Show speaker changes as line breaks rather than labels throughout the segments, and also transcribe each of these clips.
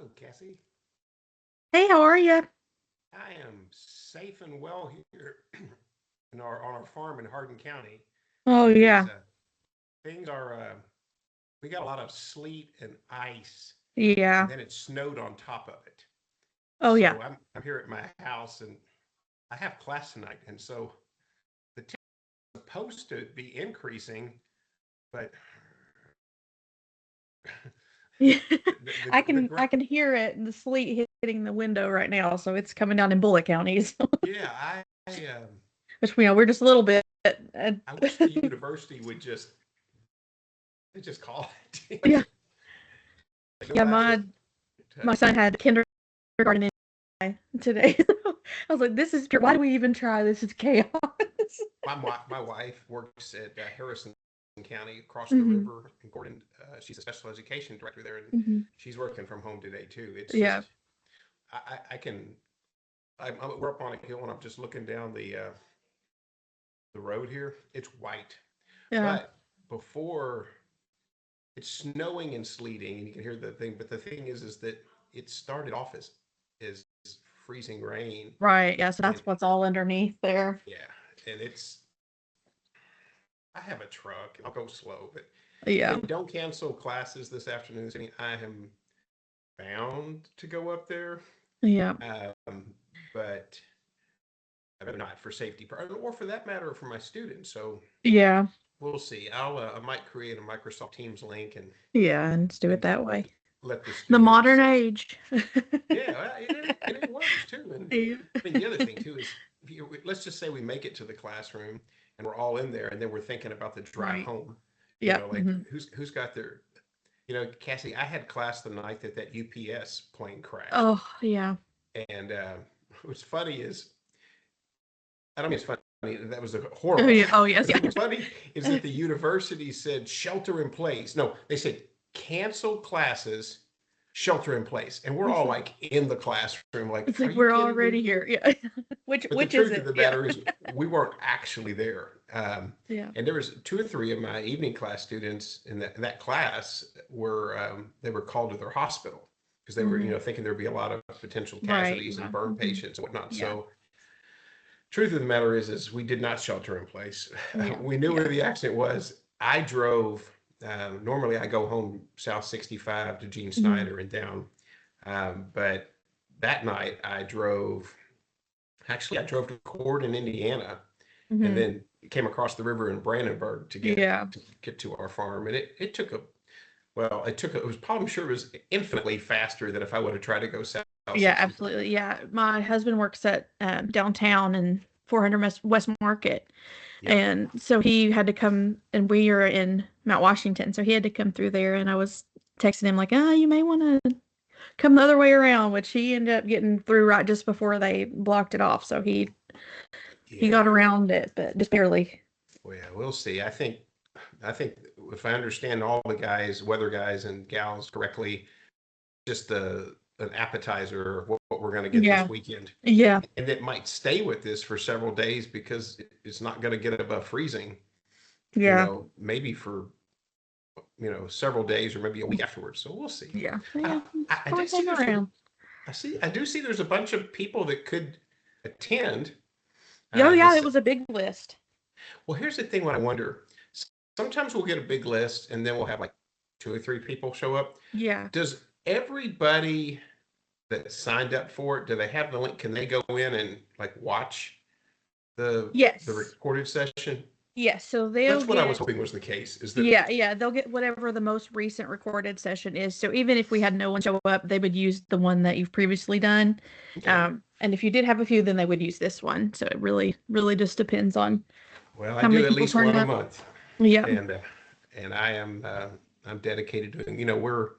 Hello, Cassie.
Hey, how are you?
I am safe and well here in our on our farm in Hardin County.
Oh,
It is
yeah.
things are we got a lot of sleet and ice, and
Yeah.
then it snowed on top of it.
Oh, yeah.
So I'm here at my house and I have class tonight, and so the temp is supposed to be increasing, but
Yeah.
the
I can hear it, the sleet hitting the window right now, so it's coming down in Bullitt counties,
yeah
which we're just a little bit. uh,
I wish the university would just call it.
yeah,
No
yeah.
classes.
My son had kindergarten in today. I was like, this is why do we even try? This is chaos.
My wife works at Harrison County across the
Hmm.
river in Gordon. She's a special education director there, and
Hmm.
she's working from home today too. It's
Yeah.
just I can we're up on a hill and I'm just looking down the road here. It's white,
Yeah.
but before it's snowing and sleeting, and you can hear the thing. But the thing is that it started off as freezing rain,
Right. Yeah. So
and
that's what's all underneath there.
yeah, and it's I have a truck. I'll go slow, but if they
Yeah.
don't cancel classes this afternoon, I am bound to go up there.
Yeah.
But I better not for safety, or for that matter, for my students. So
Yeah.
we'll see. I might create a Microsoft Teams link
Yeah. And let's do it
and
that way.
let the
The modern
students.
age.
Yeah, well, it works too. And
Yeah.
I mean, the other thing too is, let's just say we make it to the classroom and we're all in there, and then we're thinking about the drive
Right.
home.
Yep.
Like
Hmm.
who's got their Cassie, I had class the night that UPS plane crashed.
Oh, yeah.
And what's funny is, I don't mean it's funny, that was
Oh,
horrible.
yeah. Oh, yes.
But
Yeah.
what's funny is that the university said shelter in place. No, they said cancel classes, shelter in place. And we're all like in the classroom, like,
It's
are
like
you
we're
kidding me?
already here. Yeah.
But the
Which is
truth of
it?
the
Yeah.
matter is, we weren't actually there.
Yeah.
And there was two or three of my evening class students in that class were they were called to their hospital because they were
Hmm.
thinking there'd be a lot of potential
Right.
casualties and
Yeah.
burn
Hmm.
patients and whatnot.
Yeah.
So truth of the matter is we did not shelter in place.
Yeah.
We knew where
Yeah.
the accident was. I drove. Normally I go home South 65 to Gene
Hmm.
Snyder and down, but that night I drove. Actually, I drove to Cord in Indiana, and
Hmm.
then came across the river in Brandenburg
Yeah.
to get to our farm. And it took a well, it was probably, I'm sure it was infinitely faster than if I would have tried to go South
Yeah.
65.
Absolutely. Yeah. My husband works at downtown in 400 West Market.
Yep.
And so he had to come, and we are in Mount Washington. So he had to come through there. And I was texting him, like, oh, you may want to come the other way around, which he ended up getting through right just before they blocked it off. So he
Yeah.
got around it, but just barely.
Well, yeah, we'll see. I think if I understand all the guys, weather guys and gals correctly, just an appetizer of what we're going to get this
Yeah.
weekend.
Yeah.
And it might stay with this for several days because it's not going to get above freezing,
Yeah.
maybe for, several days or maybe a week afterwards. So we'll see.
Yeah.
I,
Yeah.
I do
Probably
see
hang around.
I do see there's a bunch of people that could attend
Yeah, oh, yeah,
this.
it was a big list.
Well, here's the thing. What I wonder, sometimes we'll get a big list and then we'll have like two or three people show up.
Yeah.
Does everybody that signed up for it, do they have the link? Can they go in and like watch the
Yes.
recorded session?
Yes. So they'll
That's what I was
get,
hoping was the case. Is that
yeah, yeah, they'll get whatever the most recent recorded session is. So even if we had no one show up, they would use the one that you've previously done.
okay?
And if you did have a few, then they would use this one. So it really, really just depends on
Well, I
how many
do at
people
least
turn
one a
up.
month,
Yeah.
and I'm dedicated to.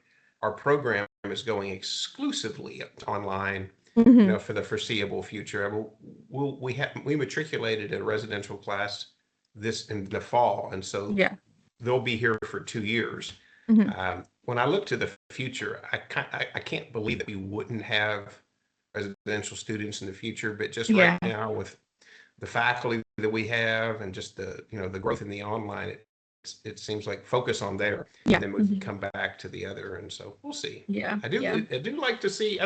Our program is going exclusively online,
Hmm.
for the foreseeable future. We matriculated a residential class this in the fall, and so
Yeah.
they'll be here for 2 years.
Hmm.
When I look to the future, I can't believe that we wouldn't have residential students in the future. But just right
Yeah.
now, with the faculty that we have and just the growth in the online, it seems like focus on there,
Yeah.
and then we can come back to the other. And so we'll see.
Yeah.
I do like to see.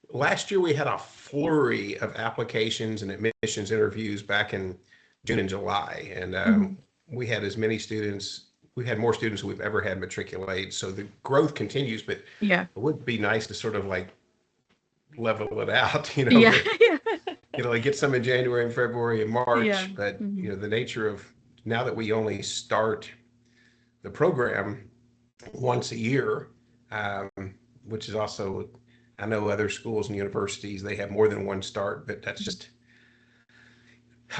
Last year we had a flurry of applications and admissions interviews back in June and July, and we had as many students. We had more students than we've ever had matriculate. So the growth continues, but
Yeah.
it would be nice to sort of like level it out,
Yeah. Yeah.
like get some in January and February and March.
Yeah.
But the nature of now that we only start the program once a year, which is also, I know other schools and universities, they have more than one start, but that's just,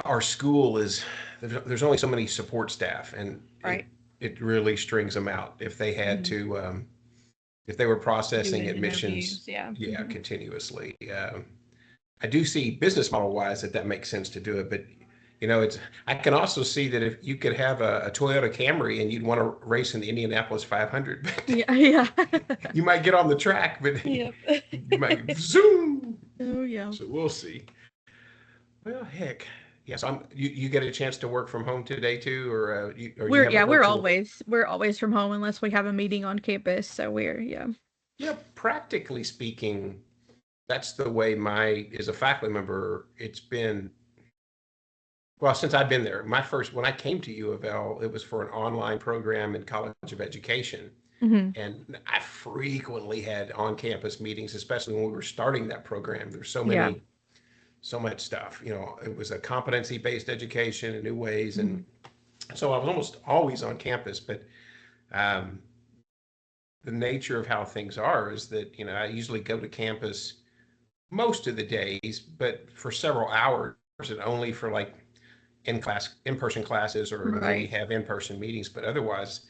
our school is, there's only so many support staff, and
Right.
it really strings them out. If they had to, if they were processing admissions, continuously. I do see business model wise that makes sense to do it, but I can also see that if you could have a Toyota Camry and you'd want to race in the Indianapolis 500, but
Yeah.
you might get on the track, but
Yep.
you might zoom.
Oh yeah.
So we'll see. Well, heck, yeah. So you get a chance to work from home today too, or you have a virtual?
We're always from home unless we have a meeting on campus. So
Yeah. Practically speaking, that's the way as a faculty member, it's been. Well, since I've been there, when I came to U of L, it was for an online program in College of Education. And I frequently had on-campus meetings, especially when we were starting that program. There's so much stuff, it was a competency-based education in new ways. And so I was almost always on campus, but the nature of how things are is that, I usually go to campus most of the days, but for several hours, and only for like in-person classes, or maybe have in-person meetings. But otherwise,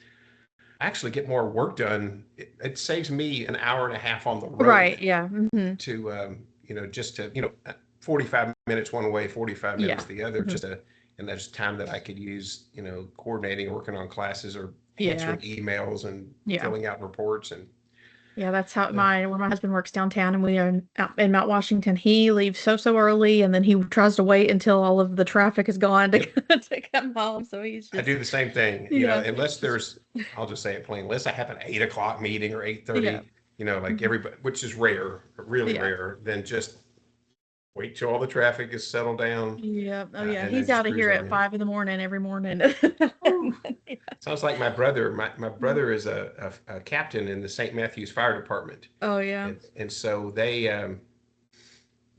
I actually get more work done. It saves me an hour and a half on the road.
Right. Yeah.
To just to 45 minutes one way, 45 minutes the other, and that's time that I could use coordinating, working on classes, or answering emails and filling out reports. And
that's how where my husband works downtown, and we are out in Mount Washington. He leaves so early, and then he tries to wait until all of the traffic is gone to come home. So I
do the same thing, unless there's, I'll just say it plain, unless I have an 8 o'clock meeting or 8:30, like everybody, which is rare, really rare, then just wait till all the traffic is settled down.
Yeah. Oh yeah. He's out of here at 5 a.m. every morning.
Sounds like my brother. My brother is a captain in the St. Matthews Fire Department.
Oh yeah.
And so they,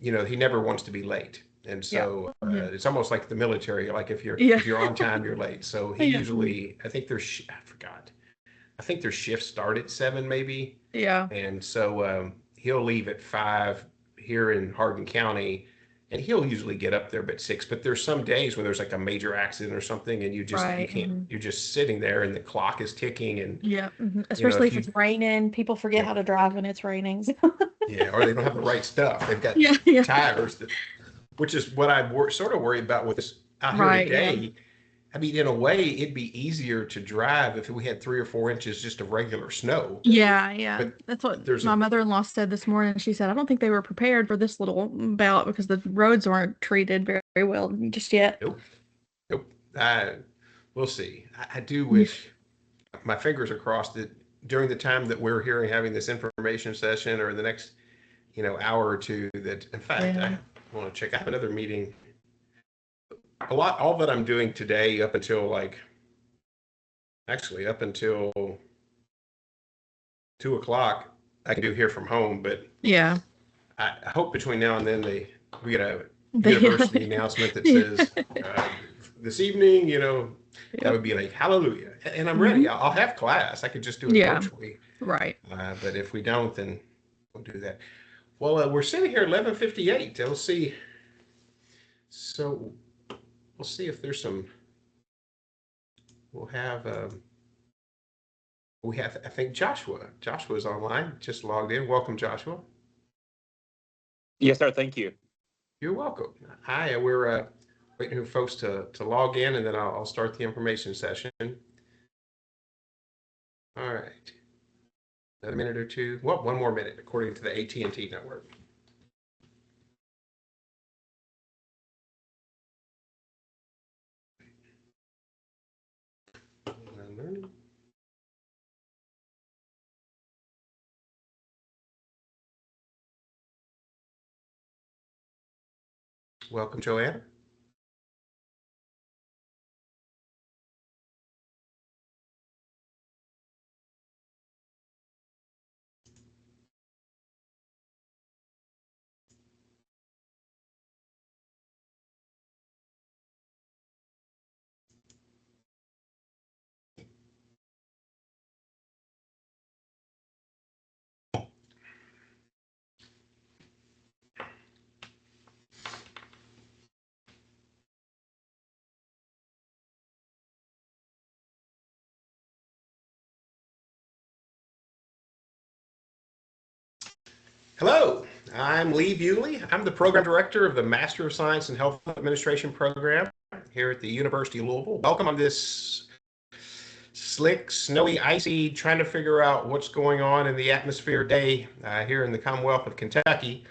he never wants to be late. And so it's almost like the military. Like if you're on time, you're late. So he usually, I think I forgot. I think their shifts start at 7 maybe.
Yeah.
And so he'll leave at 5 here in Hardin County, and he'll usually get up there at 6. But there's some days when there's like a major accident or something, and you can't. You're just sitting there, and the clock is ticking. And
especially if it's raining, people forget how to drive when it's raining.
Or they don't have the right stuff. They've got tires which is what I sort of worry about with this out here today. Yeah. I mean, in a way, it'd be easier to drive if we had 3 or 4 inches just of regular snow.
Yeah. But that's what my mother-in-law said this morning. She said, I don't think they were prepared for this little bout because the roads aren't treated very well just yet.
Nope. We'll see. I do wish, my fingers are crossed, that during the time that we're here and having this information session, or the next, hour or two, that, in fact, I want to check. I have another meeting. All that I'm doing today up until 2 o'clock, I can do here from home. But I hope between now and then we get a university announcement that says this evening, that would be like hallelujah, and I'm ready. I'll have class. I could just do it virtually.
Right.
But if we don't, then we'll do that. Well, we're sitting here at 11:58. We'll see. So we'll see if there's some. We'll have. I think Joshua. Joshua's online. Just logged in. Welcome, Joshua.
Yes, sir. Thank you.
You're welcome. Hi. We're waiting for folks to log in, and then I'll start the information session. All right. A minute or two. Well, 1 more minute, according to the AT&T network. Welcome, Joanne. Hello, I'm Lee Bewley. I'm the program director of the Master of Science in Health Administration program here at the University of Louisville. Welcome on this slick, snowy, icy, trying to figure out what's going on in the atmosphere day here in the Commonwealth of Kentucky.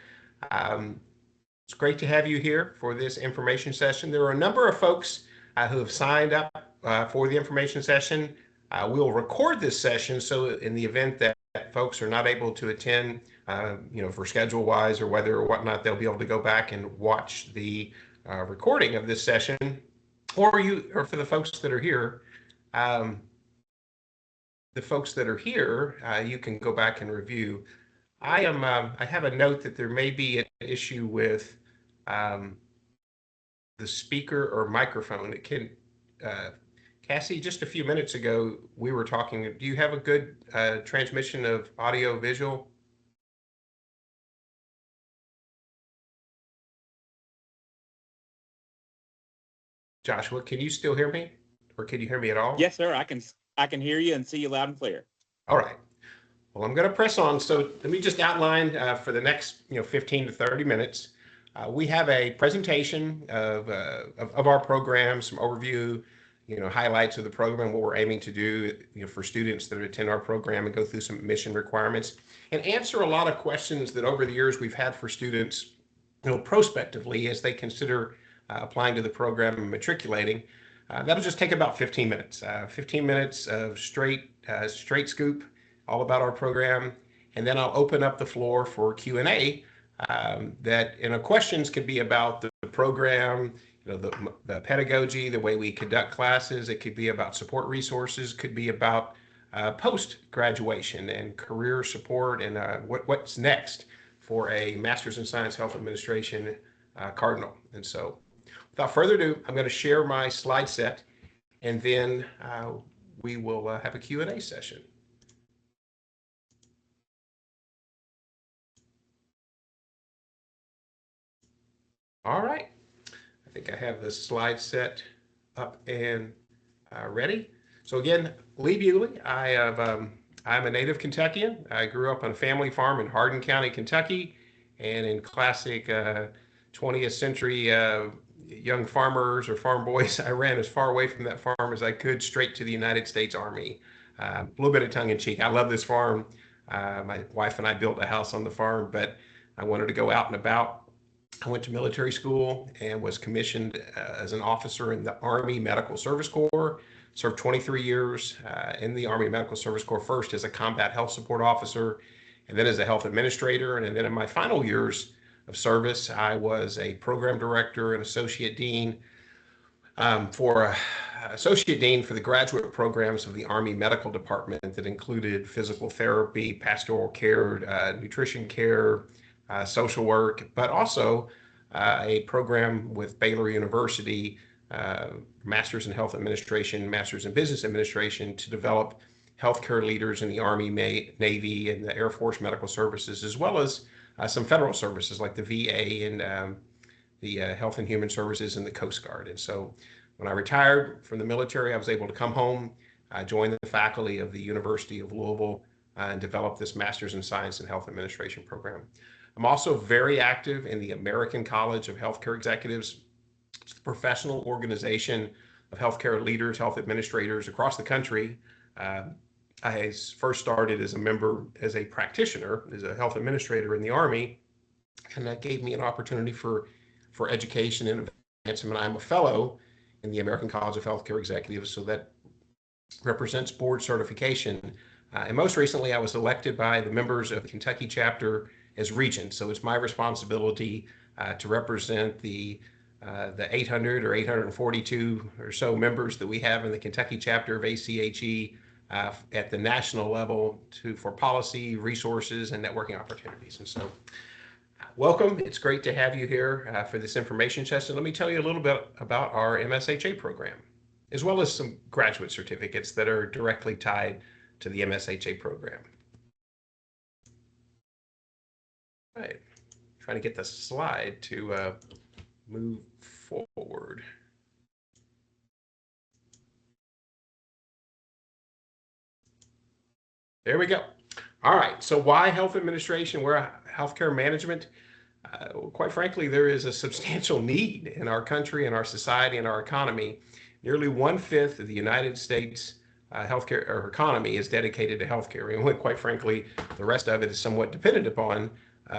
It's great to have you here for this information session. There are a number of folks who have signed up for the information session. We'll record this session, so in the event that folks are not able to attend, for schedule wise or weather or whatnot, they'll be able to go back and watch the recording of this session. Or for the folks that are here, you can go back and review. I have a note that there may be an issue with the speaker or microphone. It can, Cassie, just a few minutes ago, we were talking. Do you have a good transmission of audio visual? Joshua, can you still hear me? Or can you hear me at all?
Yes, sir. I can hear you and see you loud and clear.
All right. Well, I'm going to press on. So let me just outline for the next 15 to 30 minutes. We have a presentation of our program, some overview, highlights of the program, what we're aiming to do, for students that attend our program, and go through some admission requirements and answer a lot of questions that over the years we've had for students, prospectively as they consider applying to the program and matriculating. That'll just take about 15 minutes. 15 minutes of straight scoop, all about our program, and then I'll open up the floor for Q&A. Questions could be about the program, the pedagogy, the way we conduct classes. It could be about support resources, could be about post-graduation and career support, and what's next for a Master's in Science Health Administration Cardinal. And so without further ado, I'm going to share my slide set, and then we will have a Q&A session. All right, I think I have the slide set up and ready. So again, Lee Bewley. I'm a native Kentuckian. I grew up on a family farm in Hardin County, Kentucky, and in classic 20th century young farmers or farm boys, I ran as far away from that farm as I could, straight to the United States Army. A little bit of tongue in cheek. I love this farm. My wife and I built a house on the farm, but I wanted to go out and about. I went to military school and was commissioned as an officer in the Army Medical Service Corps. Served 23 years in the Army Medical Service Corps, first as a combat health support officer, and then as a health administrator. And then in my final years of service, I was a program director and associate dean for the graduate programs of the Army Medical Department that included physical therapy, pastoral care, nutrition care, social work, but also a program with Baylor University, Masters in Health Administration, Masters in Business Administration, to develop healthcare leaders in the Army, Navy, and the Air Force Medical Services, as well as some federal services like the VA and the Health and Human Services and the Coast Guard. And so when I retired from the military, I was able to come home, join the faculty of the University of Louisville, and develop this Masters in Science and Health Administration program. I'm also very active in the American College of Healthcare Executives. It's the professional organization of healthcare leaders, health administrators across the country. I first started as a member, as a practitioner, as a health administrator in the Army, and that gave me an opportunity for education and advancement. I'm a fellow in the American College of Healthcare Executives, so that represents board certification. And most recently, I was elected by the members of the Kentucky chapter as regent. So it's my responsibility to represent the 800 or 842 or so members that we have in the Kentucky chapter of ACHE at the national level for policy, resources, and networking opportunities. And so welcome. It's great to have you here for this information session. Let me tell you a little bit about our MSHA program, as well as some graduate certificates that are directly tied to the MSHA program. All right, trying to get the slide to move forward. There we go. All right, so why health administration? We're healthcare management. Quite frankly, there is a substantial need in our country, in our society, in our economy. Nearly 1/5 of the United States healthcare or economy is dedicated to healthcare. And quite frankly, the rest of it is somewhat dependent upon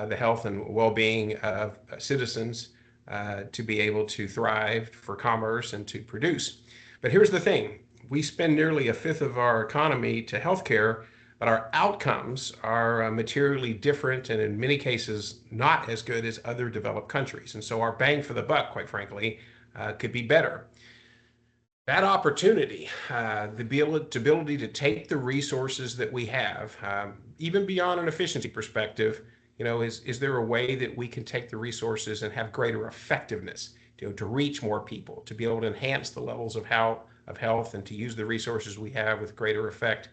the health and well-being of citizens to be able to thrive for commerce and to produce. But here's the thing. We spend nearly 1/5 of our economy to healthcare, but our outcomes are materially different and in many cases not as good as other developed countries. And so our bang for the buck, quite frankly, could be better. That opportunity, the ability to take the resources that we have, even beyond an efficiency perspective, is there a way that we can take the resources and have greater effectiveness, to reach more people, to be able to enhance the levels of health and to use the resources we have with greater effect?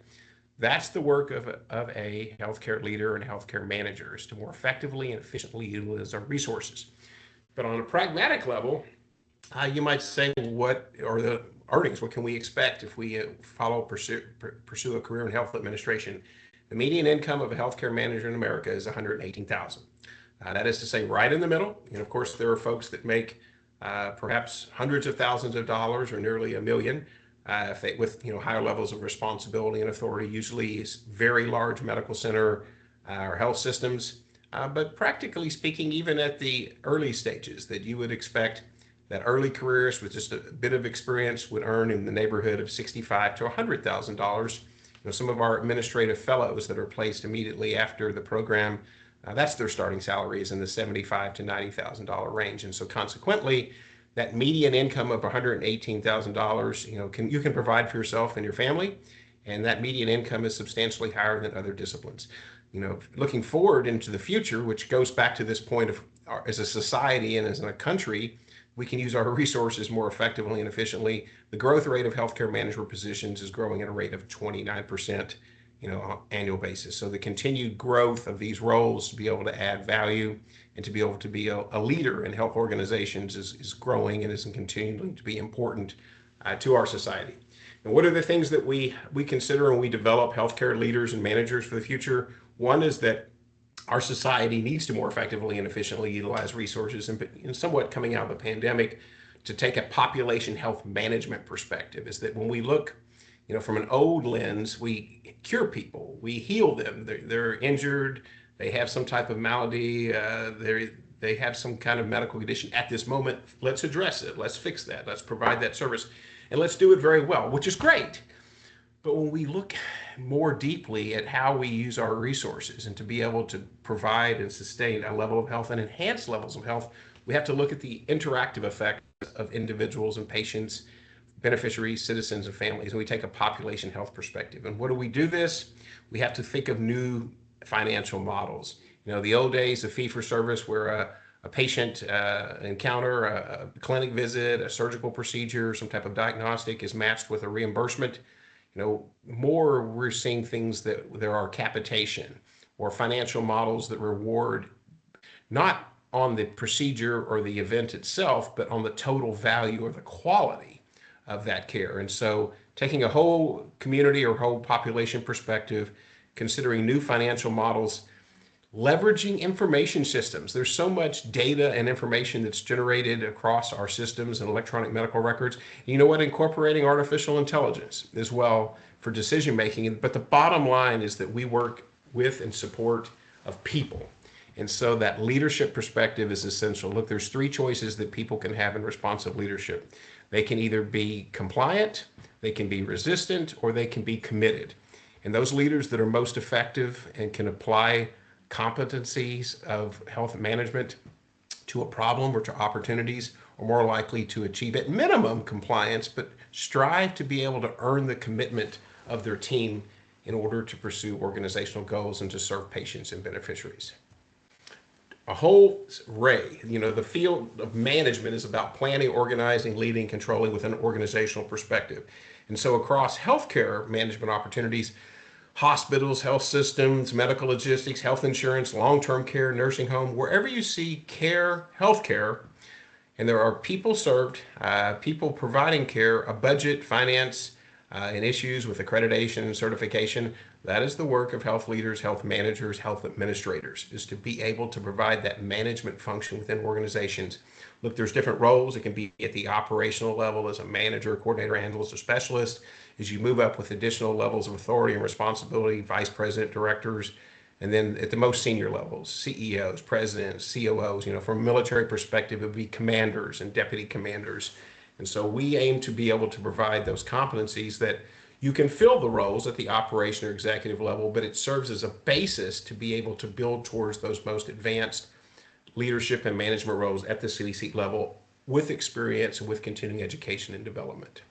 That's the work of a healthcare leader and healthcare manager, is to more effectively and efficiently utilize our resources. But on a pragmatic level, you might say, what are the earnings? What can we expect if we pursue a career in health administration? The median income of a healthcare manager in America is $118,000. That is to say, right in the middle. And of course, there are folks that make perhaps hundreds of thousands of dollars or nearly $1 million. With higher levels of responsibility and authority, usually very large medical center or health systems. But practically speaking, even at the early stages, that you would expect that early careers with just a bit of experience would earn in the neighborhood of $65,000 to $100,000. Some of our administrative fellows that are placed immediately after the program, that's their starting salaries in the $75,000 to $90,000 range. And so consequently, that median income of $118,000, you can provide for yourself and your family, and that median income is substantially higher than other disciplines. Looking forward into the future, which goes back to this point of as a society and as a country, we can use our resources more effectively and efficiently. The growth rate of healthcare management positions is growing at a rate of 29%, on annual basis. So the continued growth of these roles to be able to add value and to be able to be a leader in health organizations is growing and is continuing to be important to our society. And what are the things that we consider when we develop healthcare leaders and managers for the future? One is that our society needs to more effectively and efficiently utilize resources, and somewhat coming out of the pandemic, to take a population health management perspective, is that when we look from an old lens, we cure people, we heal them. They're injured, they have some type of malady, they have some kind of medical condition at this moment. Let's address it, let's fix that, let's provide that service, and let's do it very well, which is great. But when we look more deeply at how we use our resources and to be able to provide and sustain a level of health and enhance levels of health, we have to look at the interactive effect of individuals and patients, beneficiaries, citizens, and families, and we take a population health perspective. And what do we do this? We have to think of new financial models. The old days of fee-for-service, where a patient encounter, a clinic visit, a surgical procedure, some type of diagnostic is matched with a reimbursement. More we're seeing things that there are capitation or financial models that reward not on the procedure or the event itself, but on the total value or the quality of that care. And so taking a whole community or whole population perspective, considering new financial models, leveraging information systems. There's so much data and information that's generated across our systems and electronic medical records. Incorporating artificial intelligence as well for decision making. But the bottom line is that we work with and support of people. And so that leadership perspective is essential. Look, there's 3 choices that people can have in responsive leadership. They can either be compliant, they can be resistant, or they can be committed. And those leaders that are most effective and can apply competencies of health management to a problem or to opportunities are more likely to achieve at minimum compliance, but strive to be able to earn the commitment of their team in order to pursue organizational goals and to serve patients and beneficiaries. A whole array, the field of management is about planning, organizing, leading, controlling with an organizational perspective. And so across healthcare management opportunities, hospitals, health systems, medical logistics, health insurance, long-term care, nursing home, wherever you see care, healthcare, and there are people served, people providing care, a budget, finance, and issues with accreditation and certification. That is the work of health leaders, health managers, health administrators, is to be able to provide that management function within organizations. Look, there's different roles. It can be at the operational level as a manager, coordinator, analyst, or specialist. As you move up with additional levels of authority and responsibility, vice president, directors, and then at the most senior levels, CEOs, presidents, COOs, from a military perspective, it would be commanders and deputy commanders. And so we aim to be able to provide those competencies that you can fill the roles at the operation or executive level, but it serves as a basis to be able to build towards those most advanced leadership and management roles at the city seat level with experience and with continuing education and development.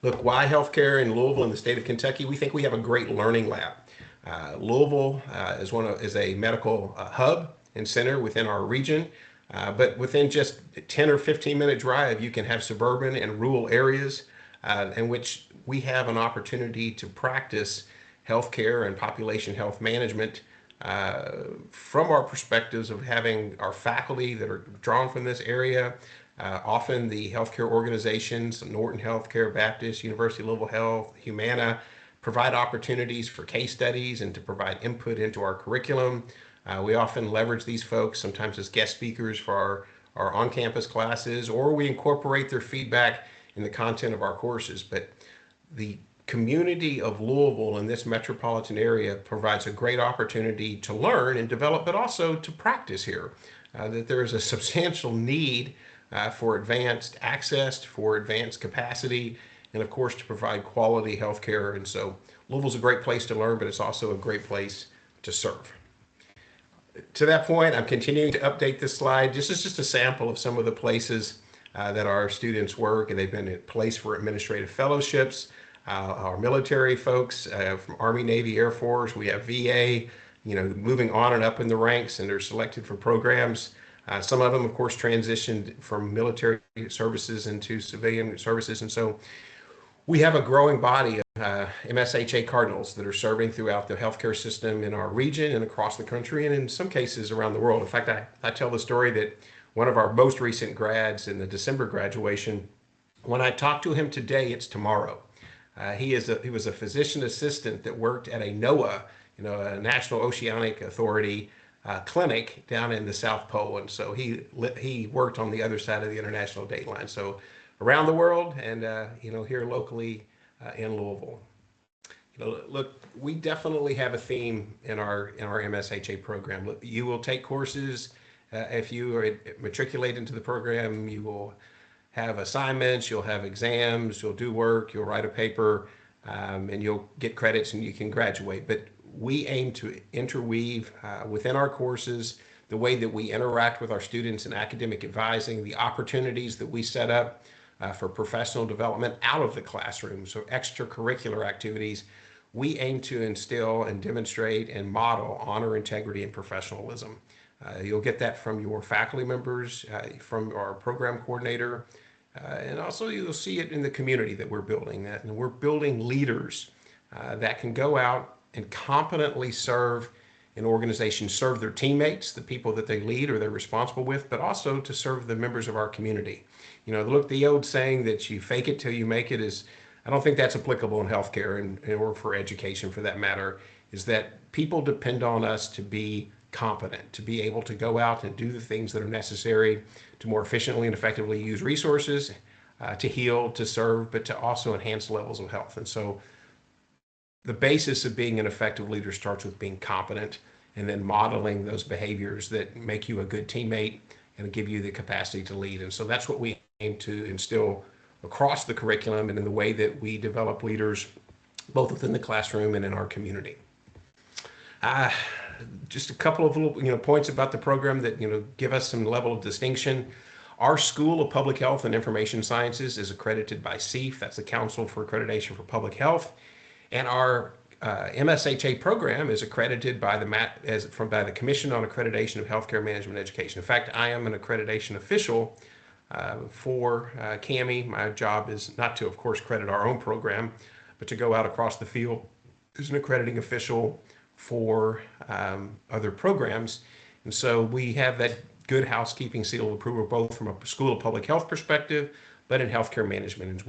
Look, why healthcare in Louisville in the state of Kentucky? We think we have a great learning lab. Louisville is a medical hub and center within our region, but within just 10 or 15-minute drive, you can have suburban and rural areas in which we have an opportunity to practice healthcare and population health management from our perspectives of having our faculty that are drawn from this area. Often the healthcare organizations, Norton Healthcare, Baptist, University of Louisville Health, Humana, provide opportunities for case studies and to provide input into our curriculum. We often leverage these folks sometimes as guest speakers for our on-campus classes, or we incorporate their feedback in the content of our courses. But the community of Louisville in this metropolitan area provides a great opportunity to learn and develop, but also to practice here. That there is a substantial need for advanced access, for advanced capacity, and of course to provide quality health care. And so Louisville's a great place to learn, but it's also a great place to serve. To that point, I'm continuing to update this slide. This is just a sample of some of the places that our students work, and they've been in place for administrative fellowships. Our military folks from Army, Navy, Air Force, we have VA, moving on and up in the ranks, and they're selected for programs. Some of them, of course, transitioned from military services into civilian services. And so we have a growing body of MSHA cardinals that are serving throughout the healthcare system in our region and across the country, and in some cases around the world. In fact, I tell the story that one of our most recent grads in the December graduation, when I talk to him today, it's tomorrow. He was a physician assistant that worked at a NOAA, a National Oceanic Authority clinic down in the South Pole, and so he worked on the other side of the international date line. So around the world, and here locally in Louisville. Look, we definitely have a theme in our MSHA program. Look, you will take courses. If you are matriculate into the program, you will have assignments, you'll have exams, you'll do work, you'll write a paper, and you'll get credits and you can graduate. But we aim to interweave within our courses the way that we interact with our students in academic advising, the opportunities that we set up for professional development out of the classroom, so extracurricular activities. We aim to instill and demonstrate and model honor, integrity, and professionalism. You'll get that from your faculty members, from our program coordinator, and also you'll see it in the community that we're building. And we're building leaders that can go out and competently serve an organization, serve their teammates, the people that they lead or they're responsible with, but also to serve the members of our community. Look, the old saying that you fake it till you make it I don't think that's applicable in healthcare or for education for that matter, is that people depend on us to be competent, to be able to go out and do the things that are necessary to more efficiently and effectively use resources, to heal, to serve, but to also enhance levels of health. And so the basis of being an effective leader starts with being competent and then modeling those behaviors that make you a good teammate and give you the capacity to lead. And so that's what we aim to instill across the curriculum and in the way that we develop leaders, both within the classroom and in our community. just a couple of little, points about the program that, give us some level of distinction. Our School of Public Health and Information Sciences is accredited by CEF. That's the Council for Accreditation for Public Health. And our MSHA program is accredited by by the Commission on Accreditation of Healthcare Management Education. In fact, I am an accreditation official for CAHME. My job is not to, of course, credit our own program, but to go out across the field as an accrediting official for other programs. And so we have that good housekeeping seal of approval, both from a School of Public Health perspective, but in healthcare management,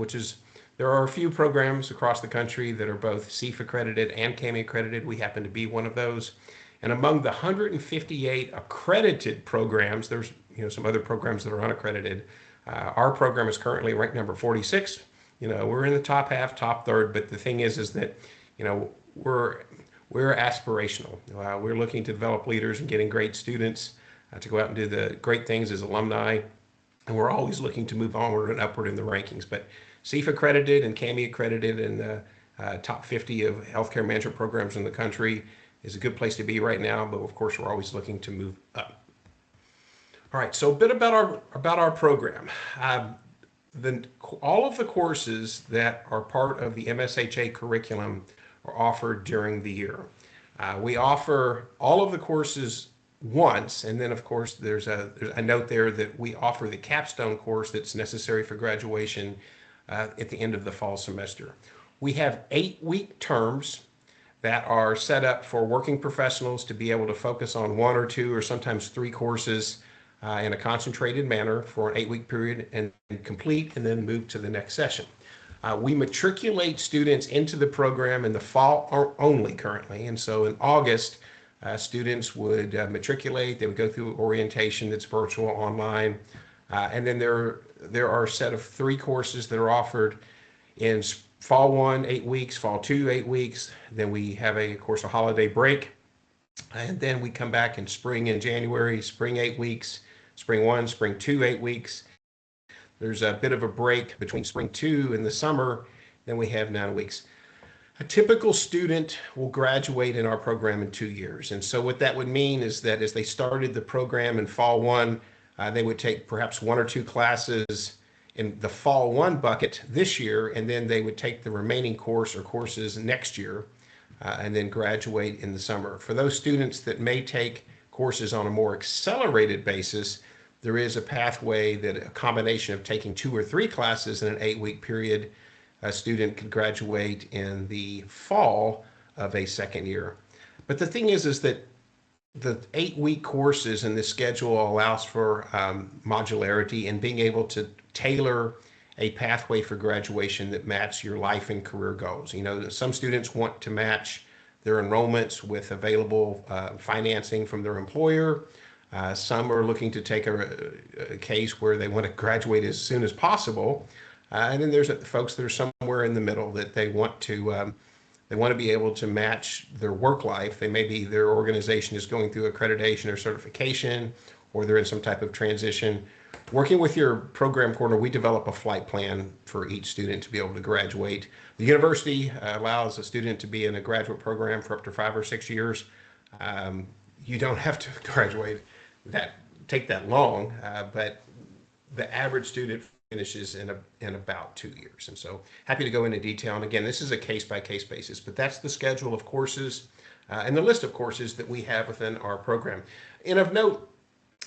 there are a few programs across the country that are both CEF accredited and CAHME accredited. We happen to be one of those. And among the 158 accredited programs, there's some other programs that are unaccredited. Our program is currently ranked number 46. We're in the top half, top third, but the thing is that we're aspirational. We're looking to develop leaders and getting great students to go out and do the great things as alumni. And we're always looking to move onward and upward in the rankings. But CEF accredited and CAHME accredited in the top 50 of healthcare management programs in the country is a good place to be right now. But of course, we're always looking to move up. All right, so a bit about our program. All of the courses that are part of the MSHA curriculum are offered during the year. We offer all of the courses once, and then of course there's a note there that we offer the capstone course that's necessary for graduation at the end of the fall semester. We have 8-week terms that are set up for working professionals to be able to focus on 1 or 2 or sometimes 3 courses in a concentrated manner for an 8-week period and complete, and then move to the next session. We matriculate students into the program in the fall only currently, and so in August, students would matriculate. They would go through orientation that's virtual, online, and then there are a set of 3 courses that are offered in fall 1, 8 weeks, fall 2, 8 weeks. Then we have of course, a holiday break, and then we come back in spring and January, spring 8 weeks, spring 1, spring 2, 8 weeks. There's a bit of a break between spring 2 and the summer. Then we have 9 weeks. A typical student will graduate in our program in 2 years. And so what that would mean is that as they started the program in fall 1, they would take perhaps 1 or 2 classes in the fall 1 bucket this year, and then they would take the remaining course or courses next year, and then graduate in the summer. For those students that may take courses on a more accelerated basis, there is a pathway that a combination of taking 2 or 3 classes in an 8-week period, a student could graduate in the fall of a second year. But the thing is that the 8-week courses in this schedule allows for modularity and being able to tailor a pathway for graduation that matches your life and career goals. Some students want to match their enrollments with available financing from their employer. Some are looking to take a case where they want to graduate as soon as possible. And then there's folks that are somewhere in the middle that they want to be able to match their work life. Their organization is going through accreditation or certification, or they're in some type of transition. Working with your program coordinator, we develop a flight plan for each student to be able to graduate. The university allows a student to be in a graduate program for up to 5 or 6 years. You don't have to take that long, but the average student finishes in about 2 years. And so happy to go into detail. And again, this is a case-by-case basis, but that's the schedule of courses and the list of courses that we have within our program. And of note,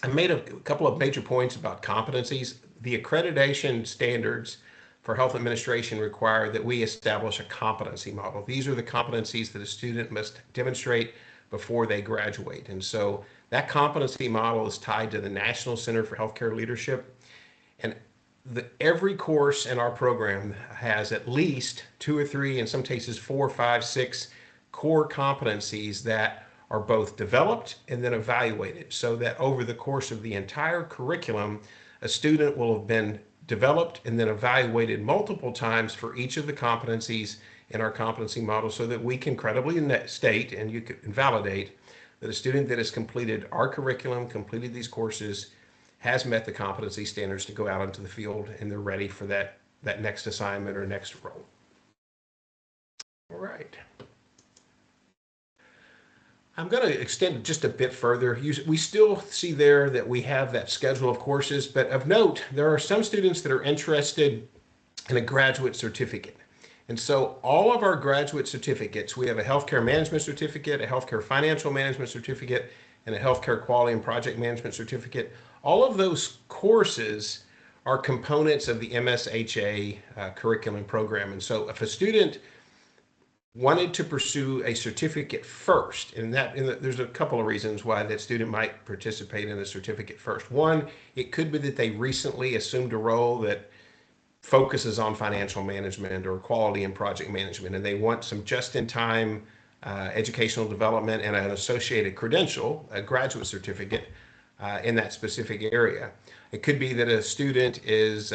I made a couple of major points about competencies. The accreditation standards for health administration require that we establish a competency model. These are the competencies that a student must demonstrate before they graduate. And so that competency model is tied to the National Center for Healthcare Leadership. And every course in our program has at least 2 or 3, in some cases 4, 5, 6 core competencies that are both developed and then evaluated, so that over the course of the entire curriculum, a student will have been developed and then evaluated multiple times for each of the competencies in our competency model, so that we can credibly state and you can validate that a student that has completed our curriculum, completed these courses, has met the competency standards to go out into the field, and they're ready for that next assignment or next role. All right. I'm going to extend it just a bit further. We still see there that we have that schedule of courses, but of note, there are some students that are interested in a graduate certificate. And so all of our graduate certificates, we have a healthcare management certificate, a healthcare financial management certificate, and a healthcare quality and project management certificate. All of those courses are components of the MSHA curriculum program. And so if a student wanted to pursue a certificate first, and there's a couple of reasons why that student might participate in a certificate first. One, it could be that they recently assumed a role that focuses on financial management or quality and project management, and they want some just-in-time educational development and an associated credential, a graduate certificate in that specific area. It could be that a student is,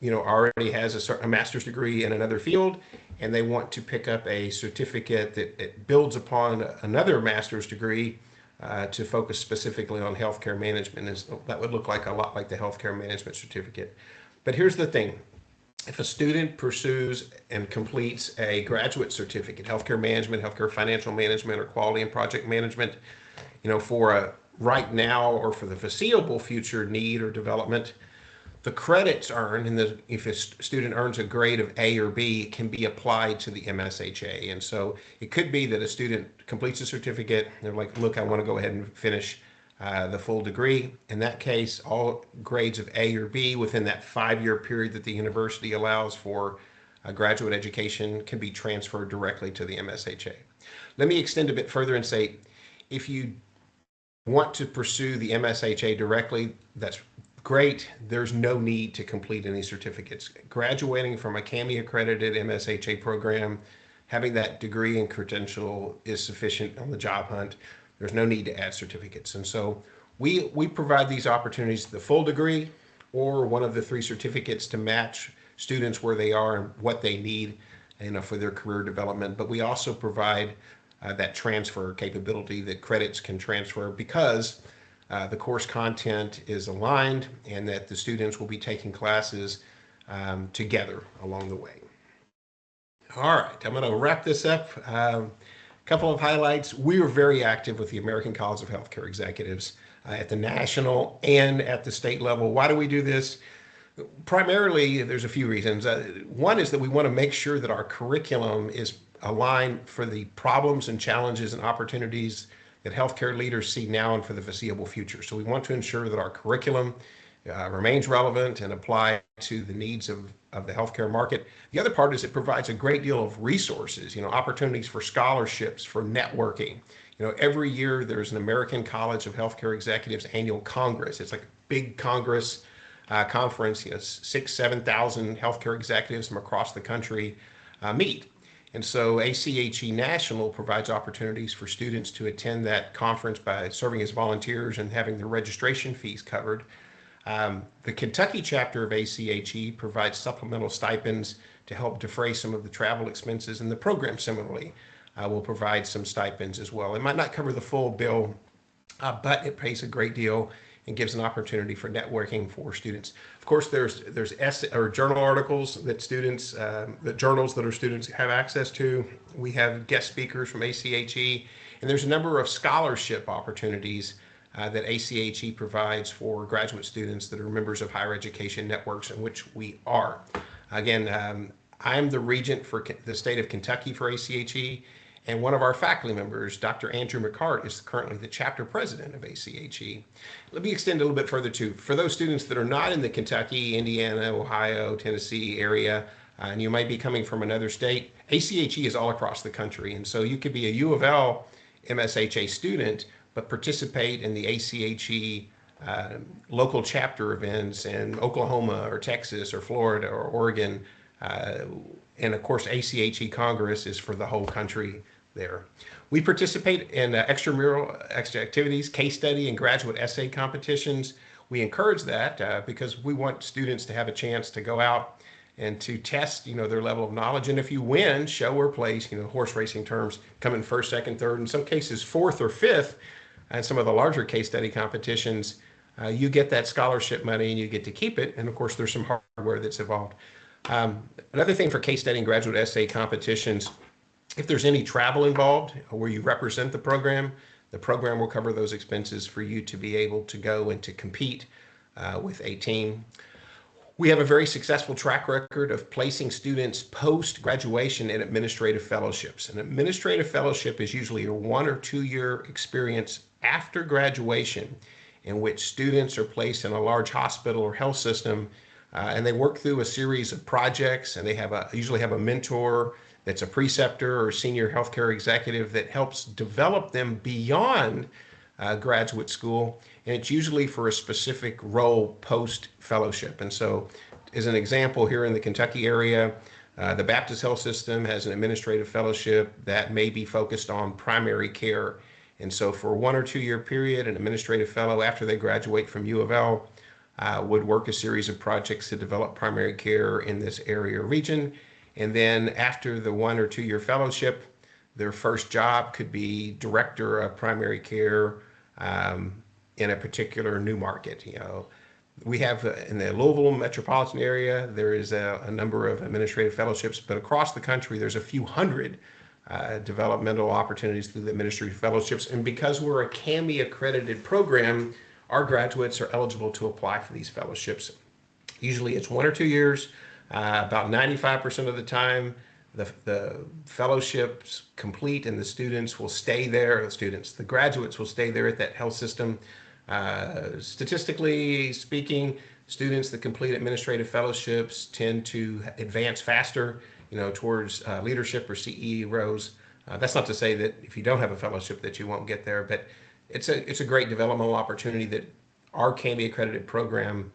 already has a master's degree in another field, and they want to pick up a certificate that builds upon another master's degree to focus specifically on healthcare management. That would look like a lot like the healthcare management certificate. But here's the thing. If a student pursues and completes a graduate certificate, healthcare management, healthcare financial management, or quality and project management, for a right now or for the foreseeable future need or development, the credits earned, and if a student earns a grade of A or B, it can be applied to the MSHA. And so it could be that a student completes a certificate, they're like, look, I want to go ahead and finish the full degree. In that case, all grades of A or B within that 5-year period that the university allows for graduate education can be transferred directly to the MSHA. Let me extend a bit further and say, if you want to pursue the MSHA directly, that's great. There's no need to complete any certificates. Graduating from a CAHME accredited MSHA program, having that degree and credential is sufficient on the job hunt. There's no need to add certificates. And so we provide these opportunities, the full degree or one of the 3 certificates to match students where they are and what they need, for their career development. But we also provide that transfer capability that credits can transfer because the course content is aligned and that the students will be taking classes together along the way. All right, I'm going to wrap this up. Couple of highlights. We were very active with the American College of Healthcare Executives at the national and at the state level. Why do we do this? Primarily, there's a few reasons. One is that we want to make sure that our curriculum is aligned for the problems and challenges and opportunities that healthcare leaders see now and for the foreseeable future. So we want to ensure that our curriculum remains relevant and apply to the needs of the healthcare market. The other part is it provides a great deal of resources, opportunities for scholarships, for networking. Every year there's an American College of Healthcare Executives annual Congress. It's like a big Congress conference, 6,000, 7,000 healthcare executives from across the country meet. And so ACHE National provides opportunities for students to attend that conference by serving as volunteers and having their registration fees covered. The Kentucky chapter of ACHE provides supplemental stipends to help defray some of the travel expenses, and the program similarly will provide some stipends as well. It might not cover the full bill, but it pays a great deal and gives an opportunity for networking for students. Of course, there's essay or journal articles that students, the journals that our students have access to. We have guest speakers from ACHE, and there's a number of scholarship opportunities that ACHE provides for graduate students that are members of higher education networks, in which we are. Again, I'm the regent for the state of Kentucky for ACHE, and one of our faculty members, Dr. Andrew McCart, is currently the chapter president of ACHE. Let me extend a little bit further too. For those students that are not in the Kentucky, Indiana, Ohio, Tennessee area, and you might be coming from another state, ACHE is all across the country. And so you could be a U of L MSHA student, but participate in the ACHE local chapter events in Oklahoma or Texas or Florida or Oregon. And of course, ACHE Congress is for the whole country there. We participate in extramural activities, case study, and graduate essay competitions. We encourage that because we want students to have a chance to go out and to test, their level of knowledge. And if you win, show or place, horse racing terms, come in first, second, third, in some cases fourth or fifth, and some of the larger case study competitions, you get that scholarship money and you get to keep it. And of course, there's some hardware that's involved. Another thing for case study and graduate essay competitions If there's any travel involved where you represent the program will cover those expenses for you to be able to go and to compete with a team. We have a very successful track record of placing students post-graduation in administrative fellowships. An administrative fellowship is usually a 1 or 2 year experience after graduation in which students are placed in a large hospital or health system, and they work through a series of projects, and they usually have a mentor that's a preceptor or senior healthcare executive that helps develop them beyond graduate school, and it's usually for a specific role post fellowship. And so, as an example, here in the Kentucky area, the Baptist Health System has an administrative fellowship that may be focused on primary care. And so, for a 1 or 2 year period, an administrative fellow, after they graduate from U of L, would work a series of projects to develop primary care in this area or region. And then, after the 1 or 2 year fellowship, their first job could be director of primary care in a particular new market. We have in the Louisville metropolitan area, there is a number of administrative fellowships, but across the country, there's a few hundred developmental opportunities through the administrative fellowships. And because we're a CAHME accredited program, our graduates are eligible to apply for these fellowships. Usually it's 1 or 2 years, about 95% of the time, the fellowships complete and the students will stay there. The graduates will stay there at that health system. Statistically speaking, students that complete administrative fellowships tend to advance faster, towards leadership or CE roles. That's not to say that if you don't have a fellowship that you won't get there, but it's a great developmental opportunity that our CAHME accredited program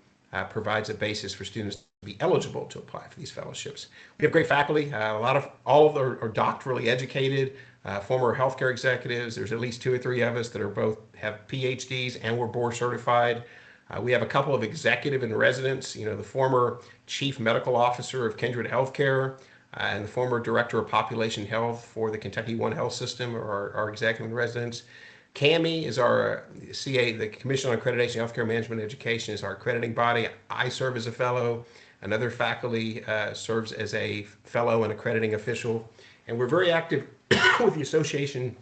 provides a basis for students to be eligible to apply for these fellowships. We have great faculty. All of them are doctorally educated, former healthcare executives. There's at least 2 or 3 of us that are both have PhDs and we're board certified. We have a couple of executive in residence, the former chief medical officer of Kindred Healthcare and the former director of population health for the Kentucky One Health System are our executive in residence. CAHME is our the Commission on Accreditation Healthcare Management Education is our accrediting body. I serve as a fellow. Another faculty serves as a fellow and accrediting official. And we're very active with the Association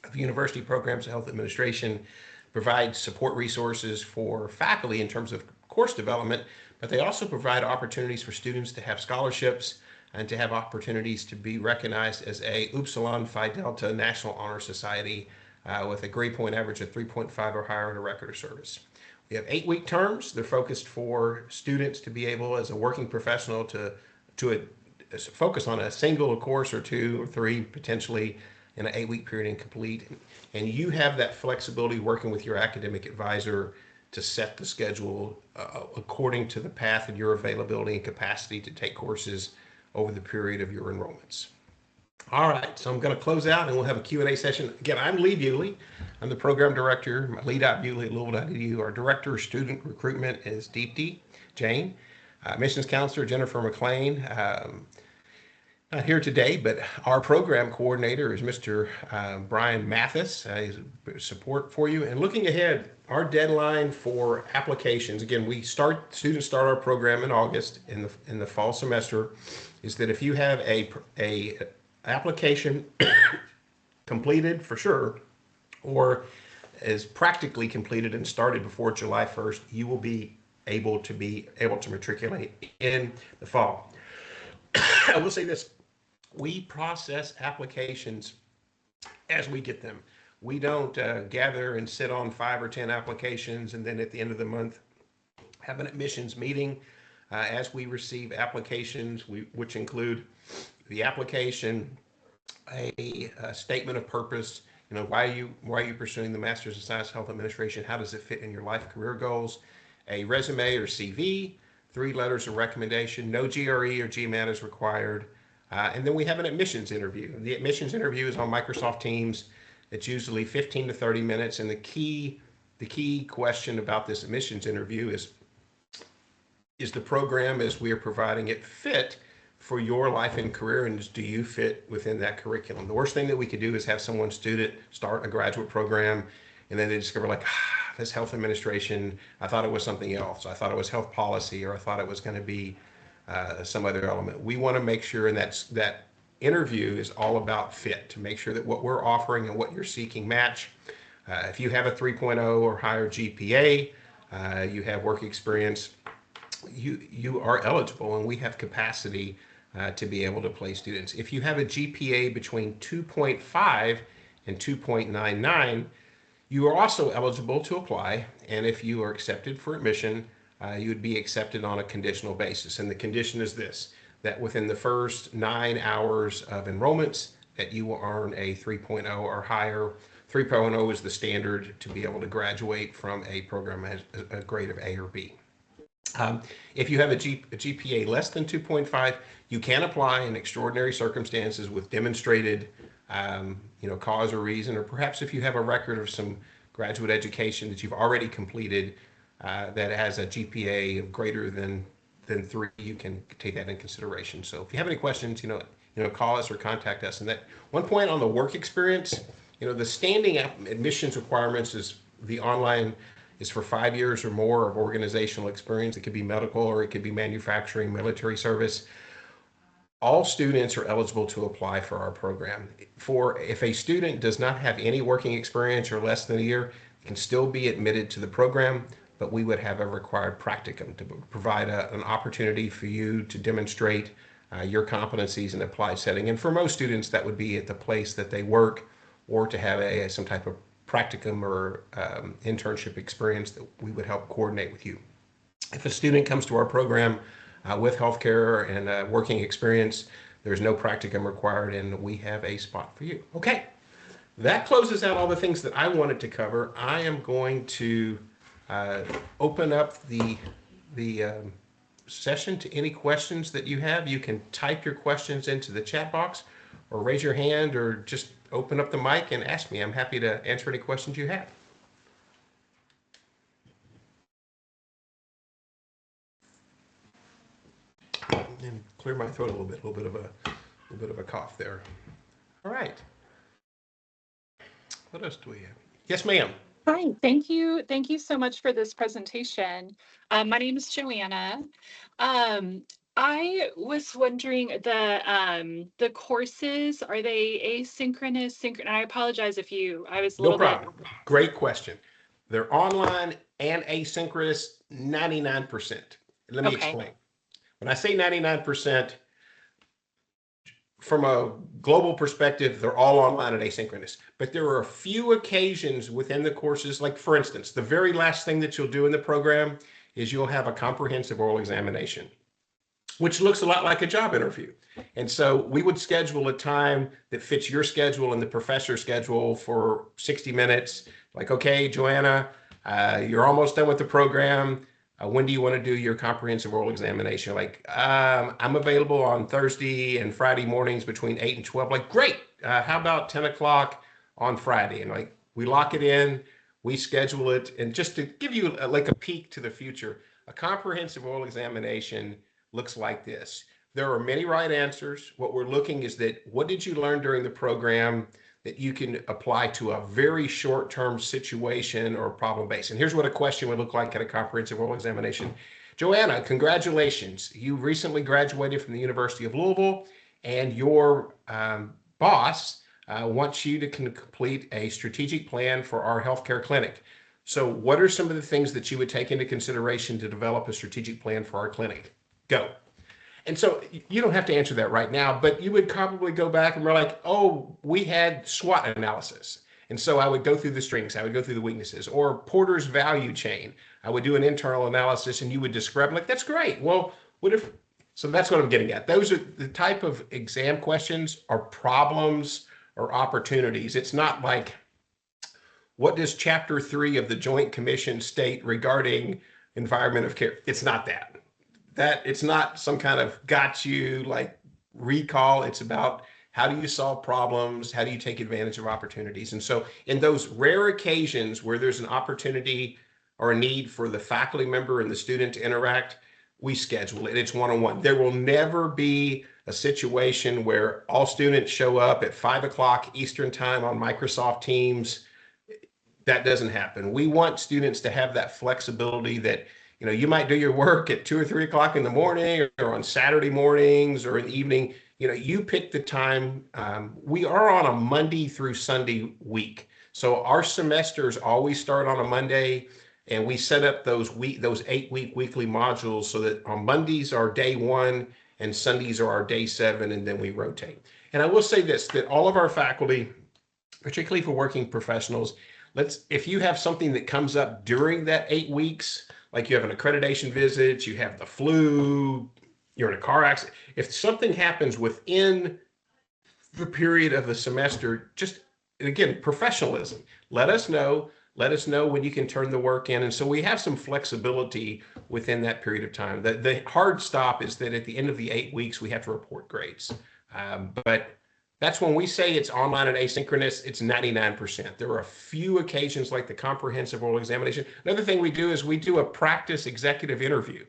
of University Programs of Health Administration, provide support resources for faculty in terms of course development, but they also provide opportunities for students to have scholarships and to have opportunities to be recognized as a Upsilon Phi Delta National Honor Society with a grade point average of 3.5 or higher and a record of service. We have 8-week terms. They're focused for students to be able, as a working professional, to focus on a single course or 2 or 3 potentially in an 8-week period and complete. And you have that flexibility working with your academic advisor to set the schedule according to the path and your availability and capacity to take courses over the period of your enrollments. All right, so I'm going to close out and we'll have a Q&A session. Again, I'm Lee Bewley. I'm the program director, Lee.Bewley at Louisville.edu. Our director of student recruitment is Deepti Jane. Admissions counselor, Jennifer McLean. Not here today, but our program coordinator is Mr. Brian Mathis. His support for you. And looking ahead, our deadline for applications, again, students start our program in August in the fall semester, is that if you have a application completed for sure, or is practically completed and started before July 1st, you will be able to matriculate in the fall. I will say this, we process applications as we get them. We don't gather and sit on 5 or 10 applications and then at the end of the month have an admissions meeting. As we receive applications, which include the application, a statement of purpose, why are you pursuing the Master's in Science Health Administration? How does it fit in your life career goals? A resume or CV, 3 letters of recommendation, no GRE or GMAT is required. And then we have an admissions interview. The admissions interview is on Microsoft Teams. It's usually 15 to 30 minutes. And the key question about this admissions interview is the program as we are providing it fit for your life and career, and do you fit within that curriculum? The worst thing that we could do is have student start a graduate program and then they discover this health administration, I thought it was something else. I thought it was health policy, or I thought it was going to be some other element. We want to make sure, and that interview is all about fit, to make sure that what we're offering and what you're seeking match. If you have a 3.0 or higher GPA, you have work experience, you are eligible, and we have capacity to be able to place students. If you have a GPA between 2.5 and 2.99, you are also eligible to apply, and if you are accepted for admission, you would be accepted on a conditional basis. And the condition is this, that within the first 9 hours of enrollments, that you will earn a 3.0 or higher. 3.0 is the standard to be able to graduate from a program as a grade of A or B. If you have a GPA less than 2.5, you can apply in extraordinary circumstances with demonstrated cause or reason, or perhaps if you have a record of some graduate education that you've already completed that has a GPA of greater than 3, you can take that in consideration. So if you have any questions, call us or contact us. And that one point on the work experience, the standing admissions requirements is the online is for 5 years or more of organizational experience. It could be medical, or it could be manufacturing, military service. All students are eligible to apply for our program. If a student does not have any working experience or less than a year, can still be admitted to the program, but we would have a required practicum to provide an opportunity for you to demonstrate your competencies in applied setting. And for most students, that would be at the place that they work, or to have some type of practicum or internship experience that we would help coordinate with you. If a student comes to our program with healthcare and working experience, there's no practicum required, and we have a spot for you. Okay, that closes out all the things that I wanted to cover. I am going to open up the session to any questions that you have. You can type your questions into the chat box, or raise your hand, or just open up the mic and ask me. I'm happy to answer any questions you have. And clear my throat a little bit of a cough there. All right. What else do we have? Yes, ma'am.
Hi, thank you. Thank you so much for this presentation. My name is Joanna. I was wondering, the courses, are they asynchronous, synchronous? I apologize if I was a little
No problem. Great question. They're online and asynchronous 99%. Let me explain. When I say 99%, from a global perspective, they're all online and asynchronous. But there are a few occasions within the courses, like for instance, the very last thing that you'll do in the program is you'll have a comprehensive oral examination, which looks a lot like a job interview. And so we would schedule a time that fits your schedule and the professor's schedule for 60 minutes. Like, okay, Joanna, you're almost done with the program. When do you want to do your comprehensive oral examination? Like, I'm available on Thursday and Friday mornings between 8 and 12. Like, great. How about 10 o'clock on Friday? And like, we lock it in, we schedule it. And just to give you like a peek to the future, a comprehensive oral examination looks like this. There are many right answers. What we're looking is that, what did you learn during the program that you can apply to a very short-term situation or problem base? And here's what a question would look like at a comprehensive oral examination. Joanna, congratulations. You recently graduated from the University of Louisville, and your boss wants you to complete a strategic plan for our healthcare clinic. So what are some of the things that you would take into consideration to develop a strategic plan for our clinic? Go. And so you don't have to answer that right now, but you would probably go back and we're like, oh, we had SWOT analysis. And so I would go through the strengths, I would go through the weaknesses, or Porter's value chain. I would do an internal analysis and you would describe, like, that's great. Well, what if, so that's what I'm getting at. Those are the type of exam questions are problems or opportunities. It's not like, what does Chapter 3 of the Joint Commission state regarding environment of care? It's not that. It's not some kind of got you like recall. It's about, how do you solve problems? How do you take advantage of opportunities? And so in those rare occasions where there's an opportunity or a need for the faculty member and the student to interact, we schedule it. It's one-on-one. There will never be a situation where all students show up at 5 o'clock Eastern time on Microsoft Teams. That doesn't happen. We want students to have that flexibility that, you might do your work at 2 or 3 o'clock in the morning, or on Saturday mornings or in the evening. you pick the time. We are on a Monday through Sunday week. So our semesters always start on a Monday, and we set up those 8-week weekly modules so that on Mondays are day 1 and Sundays are our day 7, and then we rotate. And I will say this, that all of our faculty, particularly for working professionals, if you have something that comes up during that 8 weeks, like you have an accreditation visit, you have the flu, you're in a car accident, if something happens within the period of the semester, just, again, professionalism, let us know when you can turn the work in. And so we have some flexibility within that period of time. The hard stop is that at the end of the 8 weeks, we have to report grades. But that's when we say it's online and asynchronous, it's 99%. There are a few occasions like the comprehensive oral examination. Another thing we do is we do a practice executive interview.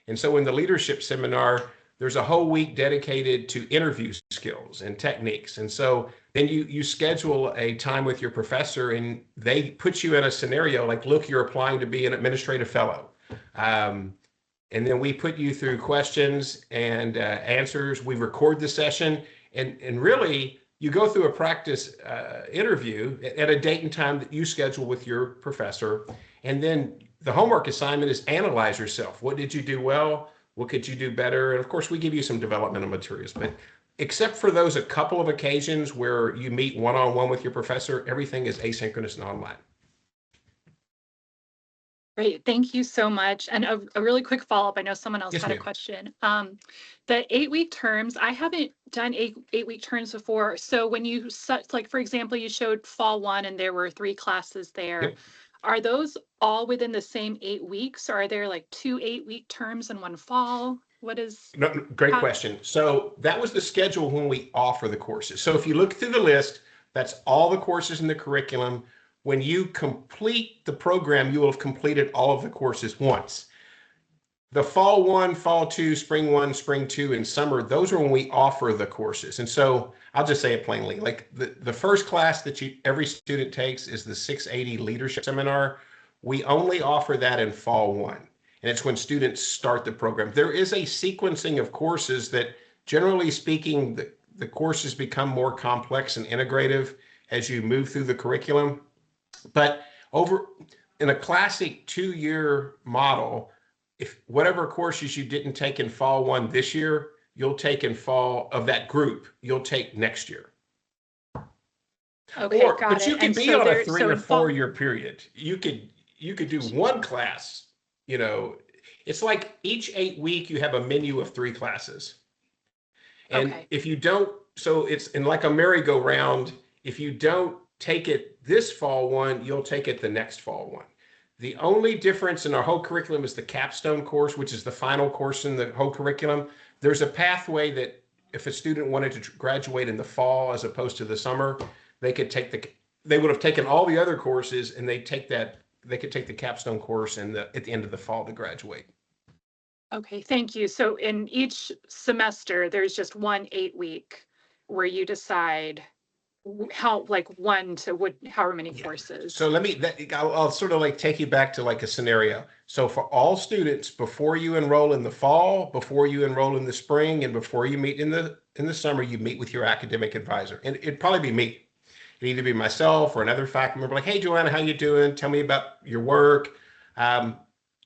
And so in the leadership seminar, there's a whole week dedicated to interview skills and techniques. And so then you schedule a time with your professor, and they put you in a scenario like, look, you're applying to be an administrative fellow. And then we put you through questions and answers. We record the session. And really, you go through a practice interview at a date and time that you schedule with your professor. And then the homework assignment is analyze yourself. What did you do well? What could you do better? And of course, we give you some developmental materials. But except for those a couple of occasions where you meet one-on-one with your professor, everything is asynchronous and online.
Great, thank you so much. And a really quick follow-up. I know someone else had a question. The 8-week terms, I haven't done eight-week terms before. So when you like, for example, you showed fall 1 and there were 3 classes there.
Yep.
Are those all within the same 8 weeks, or are there like 2 8-week terms and 1 fall? What is?
No, great question. So that was the schedule when we offer the courses. So if you look through the list, that's all the courses in the curriculum. When you complete the program, you will have completed all of the courses once. The fall 1, fall 2, spring 1, spring 2, and summer, those are when we offer the courses. And so I'll just say it plainly, like the first class that every student takes is the 680 leadership seminar. We only offer that in fall 1. And it's when students start the program. There is a sequencing of courses that, generally speaking, the courses become more complex and integrative as you move through the curriculum. But in a classic 2-year model, if whatever courses you didn't take in fall 1 this year, you'll take in fall of that group, you'll take next year.
Okay, got
but
it.
you could be on a 3 or 4 year period. You could do one class. It's like each 8 week you have a menu of 3 classes. And if you don't, so it's in like a merry-go-round, if you don't take it this fall 1, you'll take it the next fall 1. The only difference in our whole curriculum is the capstone course, which is the final course in the whole curriculum. There's a pathway that if a student wanted to graduate in the fall as opposed to the summer, they would have taken all the other courses, and they could take the capstone course at the end of the fall to graduate.
Okay, thank you. So in each semester, there's just one 8-week where you decide how, like, however many courses.
So I'll sort of like take you back to like a scenario. So for all students, before you enroll in the fall, before you enroll in the spring, and before you meet in the summer, you meet with your academic advisor. And it'd probably be me. It'd either be myself or another faculty member, like, hey, Joanna, how you doing? Tell me about your work.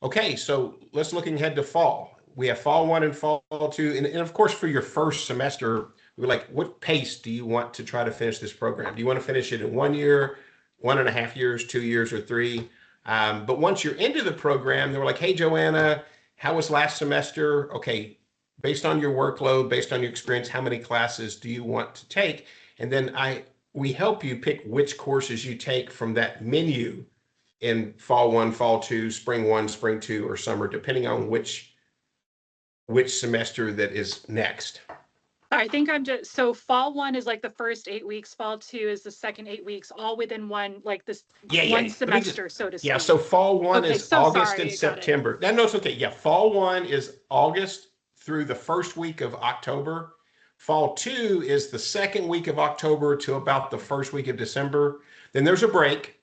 Okay, so let's looking ahead to fall. We have fall 1 and fall 2. And of course, for your first semester, we're like, what pace do you want to try to finish this program? Do you want to finish it in 1 year, 1.5 years, 2 years, or 3? But once you're into the program, they were like, hey, Joanna, how was last semester? Okay, based on your workload, based on your experience, how many classes do you want to take? And then we help you pick which courses you take from that menu in fall 1, fall 2, spring 1, spring 2, or summer, depending on which semester that is next.
I think so fall 1 is like the first 8 weeks, fall 2 is the second 8 weeks, all within one, like this one semester, so to speak.
Yeah, so fall 1 is August and September. No, it's okay. Yeah, fall 1 is August through the first week of October. Fall 2 is the second week of October to about the first week of December. Then there's a break.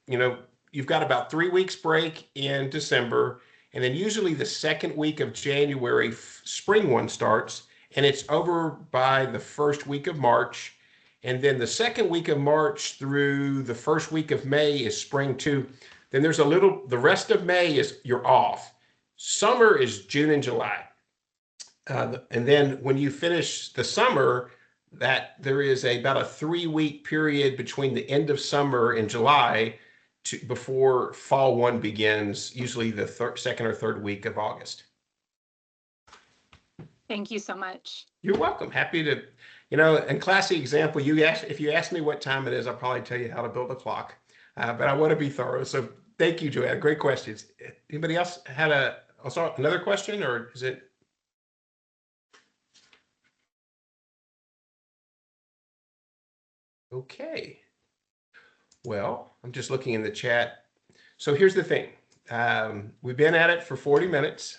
You've got about 3 weeks break in December. And then usually the second week of January, spring 1 starts. and it's over by the first week of March. And then the second week of March through the first week of May is spring 2. Then there's the rest of May is you're off. Summer is June and July. And then when you finish the summer, that there is about a 3-week period between the end of summer in July before fall 1 begins, usually the second or third week of August.
Thank you so much.
You're welcome. Happy to, and classic example, if you ask me what time it is, I'll probably tell you how to build a clock, but I want to be thorough. So thank you, Joanna. Great questions. Anybody else had another question, or is it? Okay. Well, I'm just looking in the chat. So here's the thing. We've been at it for 40 minutes.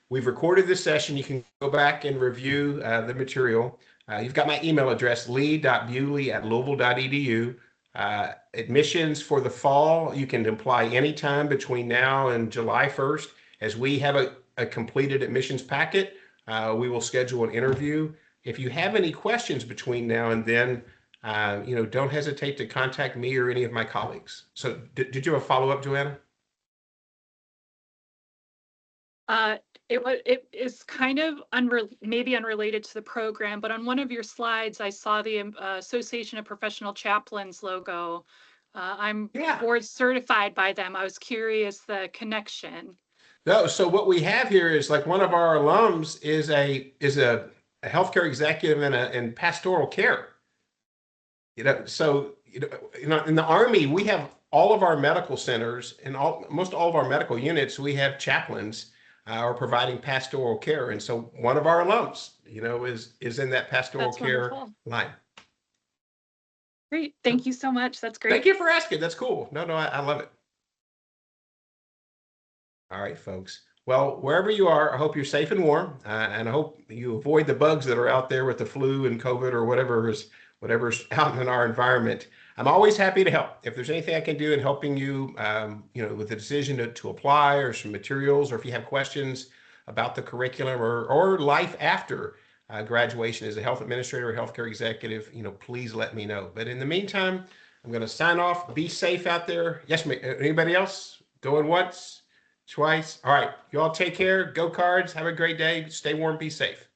We've recorded this session. You can go back and review the material. You've got my email address, lee.bewley@louisville.edu. Admissions for the fall, you can apply anytime between now and July 1st. As we have a completed admissions packet, we will schedule an interview. If you have any questions between now and then, don't hesitate to contact me or any of my colleagues. So did you have a follow-up, Joanna?
It is kind of maybe unrelated to the program, but on one of your slides, I saw the Association of Professional Chaplains logo. I'm board certified by them. I was curious the connection.
No, so what we have here is like one of our alums is a healthcare executive in pastoral care. So in the Army, we have all of our medical centers and most all of our medical units, we have chaplains are providing pastoral care. And so one of our alums, is in that pastoral care line.
Great. Thank you so much. That's great.
Thank you for asking. That's cool. No, I love it. All right, folks. Well, wherever you are, I hope you're safe and warm, and I hope you avoid the bugs that are out there with the flu and COVID or whatever's out in our environment. I'm always happy to help. If there's anything I can do in helping you, with the decision to apply or some materials, or if you have questions about the curriculum or life after graduation as a health administrator or healthcare executive, please let me know. But in the meantime, I'm going to sign off. Be safe out there. Yes, anybody else? Going once, twice? All right. You all take care. Go Cards. Have a great day. Stay warm. Be safe.